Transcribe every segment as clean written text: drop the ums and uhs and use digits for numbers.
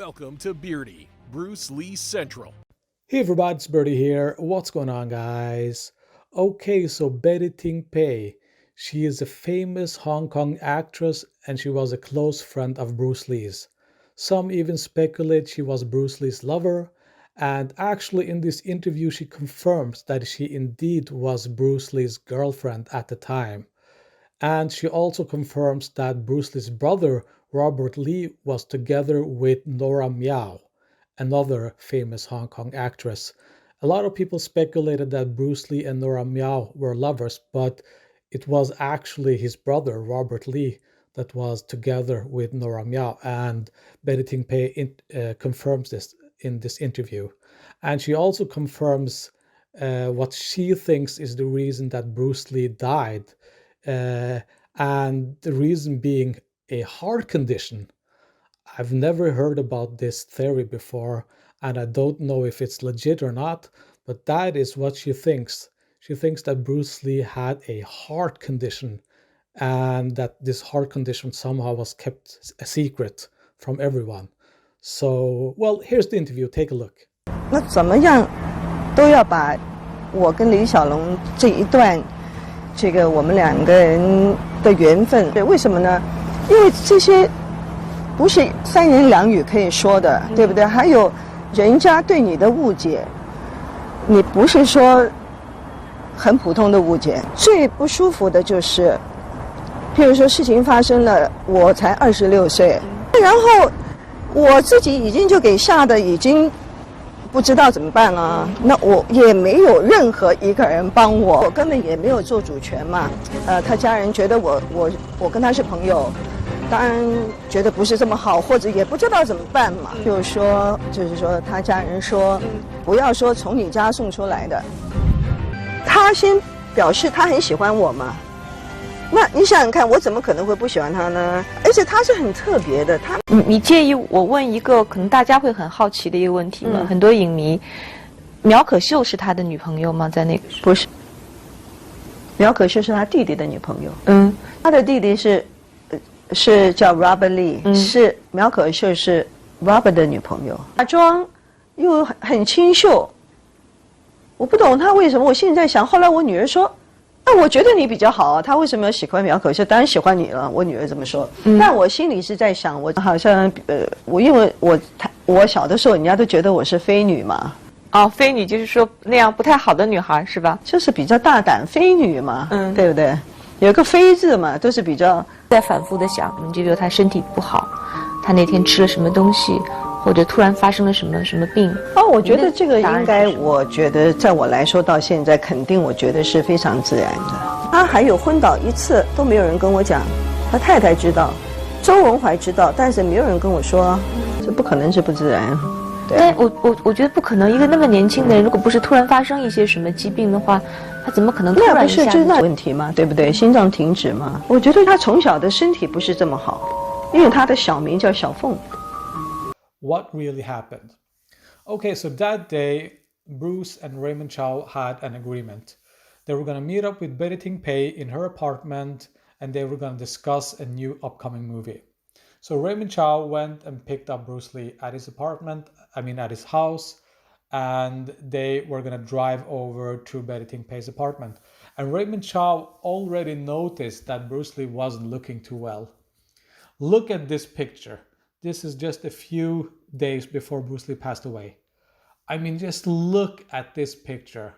Welcome to Beardy, Bruce Lee Central. Hey everybody, it's Birdie here. What's going on, guys? Okay, so Betty Ting Pei, she is a famous Hong Kong actress and she was a close friend of Bruce Lee's. Some even speculate she was Bruce Lee's lover, and actually in this interview she confirms that she indeed was Bruce Lee's girlfriend at the time. And she also confirms that Bruce Lee's brother, Robert Lee, was together with Nora Miao, another famous Hong Kong actress. A lot of people speculated that Bruce Lee and Nora Miao were lovers, but it was actually his brother, Robert Lee, that was together with Nora Miao. And Betty Ting Pei confirms this in this interview. And she also confirms what she thinks is the reason that Bruce Lee died. And the reason being a heart condition. I've never heard about this theory before, and I don't know if it's legit or not, but that is what she thinks. She thinks that Bruce Lee had a heart condition and that this heart condition somehow was kept a secret from everyone. So, well, here's the interview. Take a look. 那怎么样都要把我跟李小龙这一段这个我们两个人的缘分，对，为什么呢？因为这些不是三言两语可以说的，对不对？还有人家对你的误解，你不是说很普通的误解。最不舒服的就是，譬如说事情发生了，我才26岁，然后我自己已经就给吓得已经不知道怎么办了，那我也没有任何一个人帮我，我根本也没有做主权嘛。他家人觉得我跟他是朋友，当然觉得不是这么好，或者也不知道怎么办嘛。就是说他家人说，不要说从你家送出来的，他先表示他很喜欢我嘛。那你想想看，我怎么可能会不喜欢他呢？而且他是很特别的，你介意我问一个可能大家会很好奇的一个问题吗？很多影迷，苗可秀是他的女朋友吗？在那个不是，苗可秀是他弟弟的女朋友。他的弟弟是叫 Robert Lee，是苗可秀是 Robert 的女朋友。化妆又很清秀，我不懂他为什么。我现在想，后来我女儿说。那我觉得你比较好啊，他为什么要喜欢苗可秀？当然喜欢你了，我女儿这么说。但我心里是在想，我好像因为我小的时候，人家都觉得我是飞女嘛。哦，飞女就是说那样不太好的女孩是吧？就是比较大胆，飞女嘛，对不对？有个飞字嘛，都是比较在反复的想，你就比如她身体不好，她那天吃了什么东西，或者突然发生了什么病。我觉得这个应该，我觉得在我来说到现在，肯定我觉得是非常自然的。他还有昏倒一次都没有人跟我讲，他太太知道，周文怀知道，但是没有人跟我说，这不可能是不自然。但我觉得不可能，一个那么年轻的人，如果不是突然发生一些什么疾病的话，他怎么可能突然一下？那不是就是那问题吗？对不对？心脏停止嘛。我觉得他从小的身体不是这么好，因为他的小名叫小凤。What really happened? Okay, so that day, Bruce and Raymond Chow had an agreement. They were going to meet up with Betty Ting Pei in her apartment and they were going to discuss a new upcoming movie. So Raymond Chow went and picked up Bruce Lee at his at his house, and they were going to drive over to Betty Ting Pei's apartment. And Raymond Chow already noticed that Bruce Lee wasn't looking too well. Look at this picture. This is just a few days before Bruce Lee passed away. I mean, just look at this picture.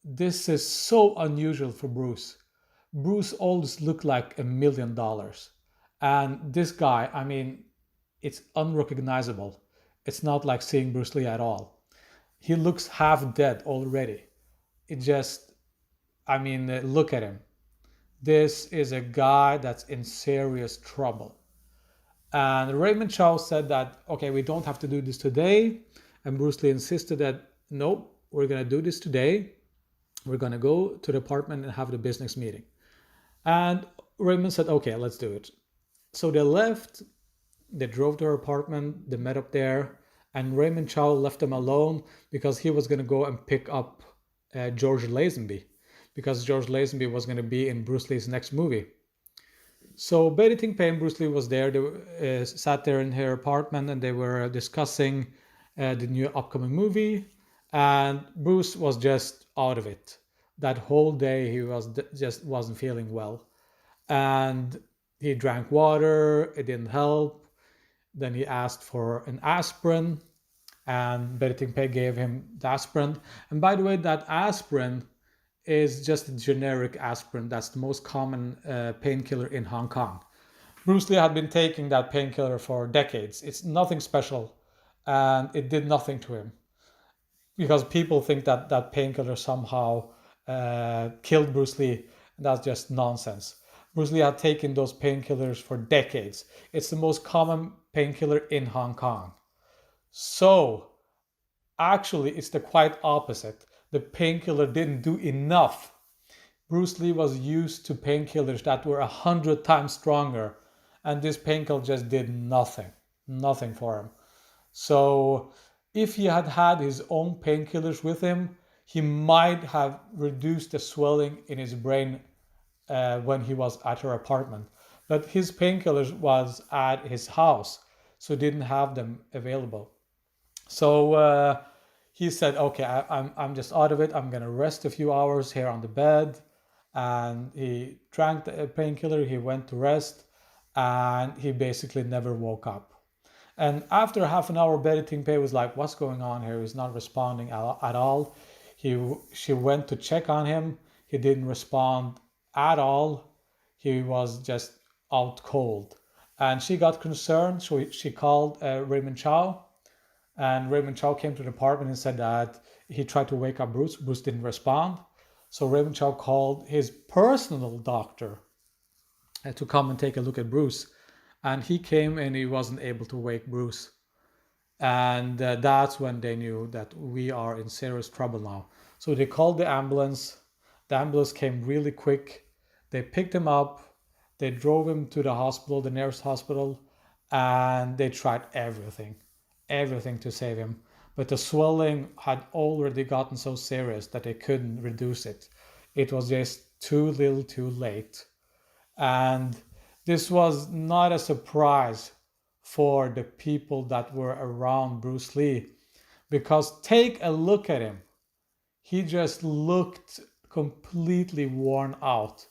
This is so unusual for Bruce. Bruce always looked like $1 million. And this guy, I mean, it's unrecognizable. It's not like seeing Bruce Lee at all. He looks half dead already. Look at him. This is a guy that's in serious trouble. And Raymond Chow said that, okay, we don't have to do this today. And Bruce Lee insisted that, no, we're going to do this today. We're going to go to the apartment and have the business meeting. And Raymond said, okay, let's do it. So they left, they drove to her apartment, they met up there, and Raymond Chow left them alone because he was going to go and pick up George Lazenby, because George Lazenby was going to be in Bruce Lee's next movie. So Betty Ting Pei and Bruce Lee was there. They sat there in her apartment and they were discussing the new upcoming movie. And Bruce was just out of it. That whole day he was just wasn't feeling well. And he drank water, it didn't help. Then he asked for an aspirin, and Betty Ting Pei gave him the aspirin. And by the way, that aspirin is just a generic aspirin. That's the most common painkiller in Hong Kong. Bruce Lee had been taking that painkiller for decades. It's nothing special, and it did nothing to him because people think that that painkiller somehow killed Bruce Lee. That's just nonsense. Bruce Lee had taken those painkillers for decades. It's the most common painkiller in Hong Kong. So, actually, it's the quite opposite. The painkiller didn't do enough. Bruce Lee was used to painkillers that were 100 times stronger, and this painkiller just did nothing for him. So, if he had had his own painkillers with him, he might have reduced the swelling in his brain when he was at her apartment. But his painkillers was at his house, so didn't have them available. So he said, okay, I'm just out of it. I'm going to rest a few hours here on the bed. And he drank the painkiller. He went to rest, and he basically never woke up. And after half an hour, Betty Ting Pei was like, what's going on here? He's not responding at all. She went to check on him. He didn't respond at all. He was just out cold. And she got concerned. So she called Raymond Chow. And Raymond Chow came to the apartment and said that he tried to wake up Bruce. Bruce didn't respond. So Raymond Chow called his personal doctor to come and take a look at Bruce. And he came and he wasn't able to wake Bruce. And that's when they knew that we are in serious trouble now. So they called the ambulance. The ambulance came really quick. They picked him up. They drove him to the hospital, the nearest hospital, and they tried everything to save him. But the swelling had already gotten so serious that they couldn't reduce it. It was just too little too late. And this was not a surprise for the people that were around Bruce Lee, because take a look at him. He just looked completely worn out.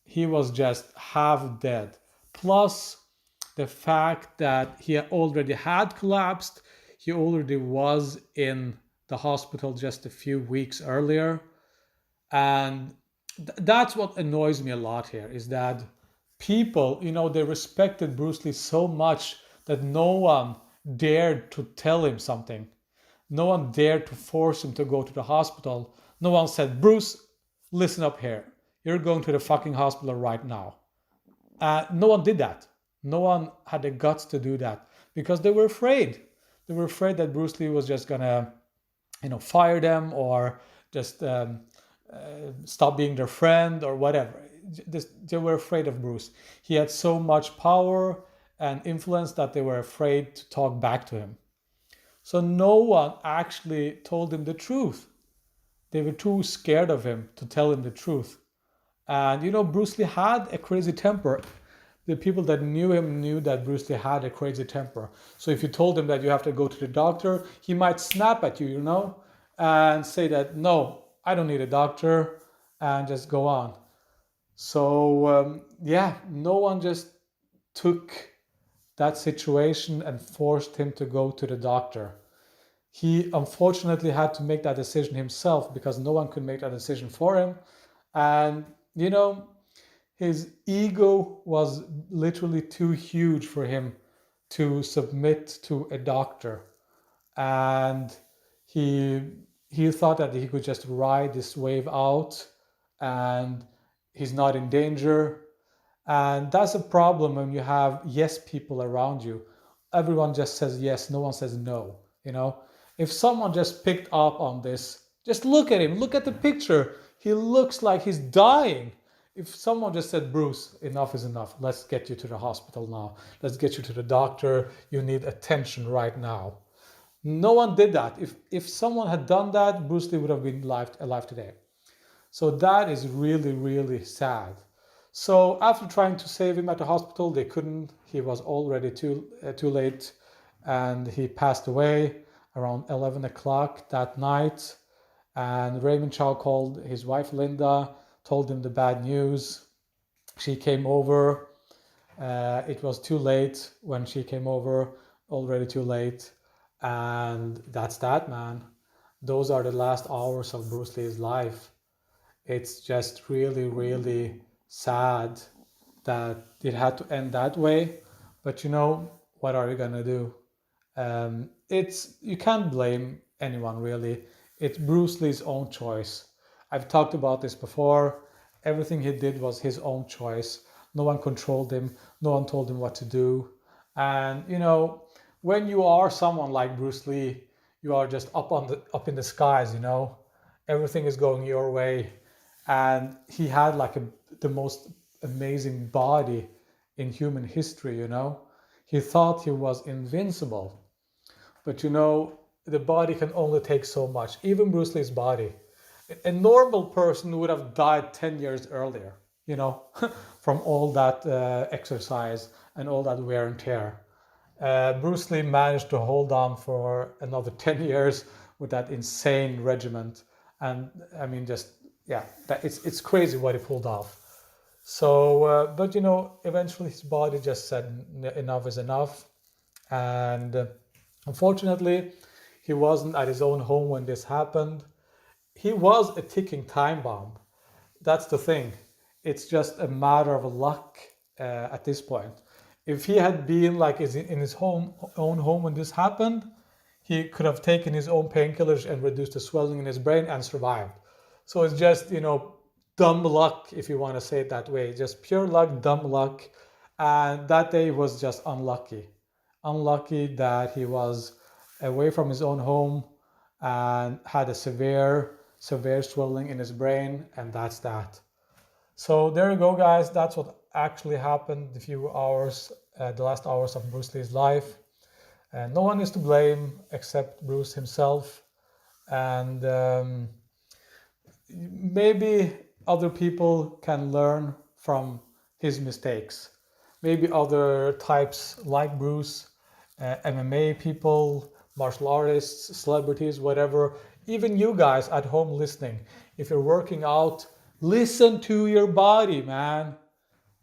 He was just half dead. Plus the fact that he already had collapsed. He already was in the hospital just a few weeks earlier. And that's what annoys me a lot here, is that people, they respected Bruce Lee so much that no one dared to tell him something. No one dared to force him to go to the hospital. No one said, Bruce, listen up here. You're going to the fucking hospital right now. No one did that. No one had the guts to do that because they were afraid. They were afraid that Bruce Lee was just gonna, fire them or just stop being their friend or whatever. They were afraid of Bruce. He had so much power and influence that they were afraid to talk back to him. So no one actually told him the truth. They were too scared of him to tell him the truth. And Bruce Lee had a crazy temper. The people that knew him knew that Bruce Lee had a crazy temper. So if you told him that you have to go to the doctor, he might snap at you, and say that, no, I don't need a doctor, and just go on. So, no one just took that situation and forced him to go to the doctor. He unfortunately had to make that decision himself because no one could make that decision for him. And, his ego was literally too huge for him to submit to a doctor. And he thought that he could just ride this wave out and he's not in danger. And that's a problem when you have yes people around you. Everyone just says yes, no one says no, If someone just picked up on this, just look at him, look at the picture. He looks like he's dying. If someone just said, Bruce, enough is enough. Let's get you to the hospital now. Let's get you to the doctor. You need attention right now. No one did that. If someone had done that, Bruce Lee would have been alive today. So that is really, really sad. So after trying to save him at the hospital, they couldn't. He was already too late, and he passed away around 11 o'clock that night. And Raymond Chow called his wife Linda, told him the bad news. She came over. It was too late when she came over, already too late. And that's that, man. Those are the last hours of Bruce Lee's life. It's just really, really sad that it had to end that way. But you know, what are you gonna do? You can't blame anyone really. It's Bruce Lee's own choice. I've talked about this before. Everything he did was his own choice. No one controlled him. No one told him what to do. And you know, when you are someone like Bruce Lee, you are just up in the skies. You know, everything is going your way. And he had like the most amazing body in human history. You know, he thought he was invincible. But you know, the body can only take so much. Even Bruce Lee's body. A normal person would have died 10 years earlier, you know, from all that exercise and all that wear and tear. Bruce Lee managed to hold on for another 10 years with that insane regiment. And I mean, just, yeah, it's crazy what he pulled off. So, but you know, eventually his body just said enough is enough. And unfortunately, he wasn't at his own home when this happened. He was a ticking time bomb. That's the thing. It's just a matter of luck at this point. If he had been like in his own home when this happened, he could have taken his own painkillers and reduced the swelling in his brain and survived. So it's just, you know, dumb luck, if you want to say it that way. Just pure luck, dumb luck. And that day was just unlucky. Unlucky that he was away from his own home and had a severe swelling in his brain, and that's that. So there you go, guys. That's what actually happened the few hours, the last hours of Bruce Lee's life. And no one is to blame except Bruce himself. And maybe other people can learn from his mistakes. Maybe other types like Bruce, MMA people, martial artists, celebrities, whatever. Even you guys at home listening, if you're working out, listen to your body, man.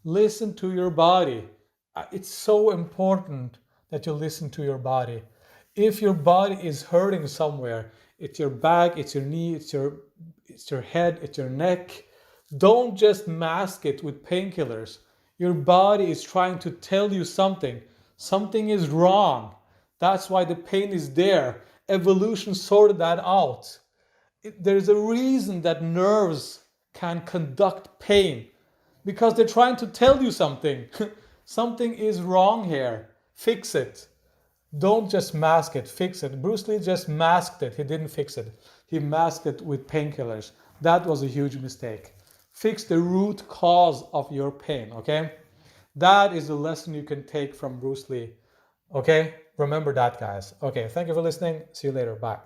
Listen to your body. It's so important that you listen to your body. If your body is hurting somewhere, it's your back, it's your knee, it's your head, it's your neck, don't just mask it with painkillers. Your body is trying to tell you something. Something is wrong. That's why the pain is there. Evolution sorted that out. There's a reason that nerves can conduct pain, because they're trying to tell you something. Something is wrong here. Fix it. Don't just mask it, fix it. Bruce Lee just masked it. He didn't fix it. He masked it with painkillers. That was a huge mistake. Fix the root cause of your pain, okay? That is the lesson you can take from Bruce Lee, okay? Remember that, guys. Okay, thank you for listening. See you later. Bye.